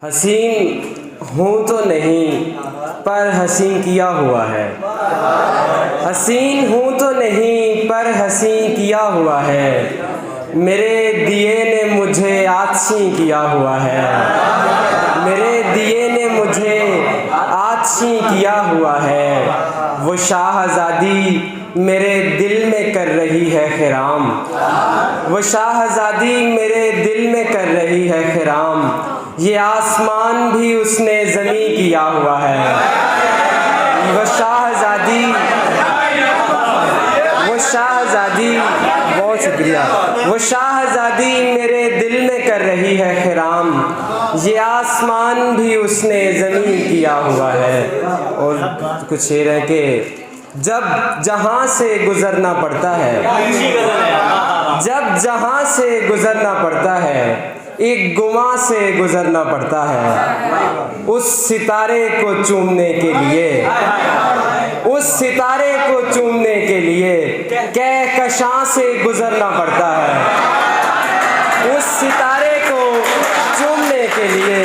हसीन हूँ तो नहीं पर हसीन किया हुआ है। हसीन हूँ तो नहीं पर हसीन किया हुआ है। मेरे दिए ने मुझे आछी किया हुआ है। मेरे दिए ने मुझे आछी किया हुआ है। वो शाहज़ादी मेरे दिल में कर रही है खिराम। वो शाहज़ादी मेरे दिल में कर रही है खिराम। ये आसमान भी उसने ज़मीं किया हुआ है। वो शाहज़ादी बहुत शुक्रिया। वो शाहज़ादी मेरे दिल में कर रही है खिराम। ये आसमान भी उसने ज़मीं किया हुआ है। और कुछ शेर है कि जब जहाँ से गुज़रना पड़ता है, जब जहाँ से गुज़रना पड़ता है, एक गुमा से गुज़रना पड़ता है। उस सितारे को चूमने के लिए, उस सितारे को चूमने के लिए कहकशां से गुज़रना पड़ता है। उस सितारे को चूमने के लिए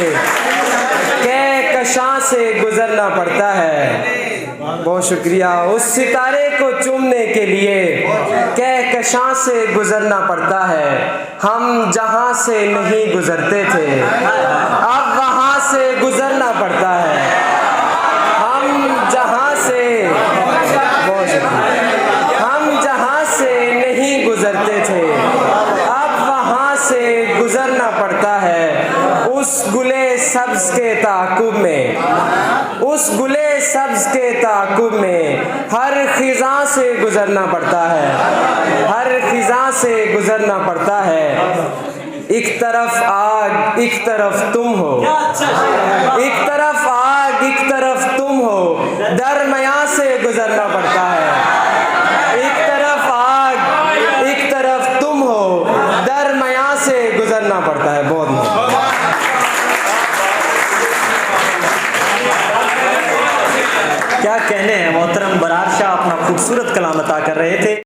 कहकशां से गुज़रना पड़ता है। बहुत शुक्रिया। उस सितारे को चूमने के लिए कहकशां से गुज़रना पड़ता है। हम जहाँ से नहीं गुज़रते थे अब वहाँ से गुज़रना पड़ता है। हम जहाँ से हम जहाँ से नहीं गुज़रते थे अब वहाँ से गुज़रना पड़ता है। उस गुले सब्ज़ के ताक़ुब में, उस गुले सब्ज़ के ताक़ुब में हर ख़िज़ां से गुज़रना पड़ता है। हर ख़िज़ां से गुज़रना पड़ता है। एक तरफ आग एक तरफ तुम हो, एक तरफ आग एक तरफ तुम हो, दरमियाँ से गुज़रना पड़ता है। एक तरफ आग एक तरफ तुम हो, दरमियाँ से गुज़रना पड़ता है। बहुत क्या कहने हैं। मोहतरम बरार शाह अपना खूबसूरत कलाम अता कर रहे थे।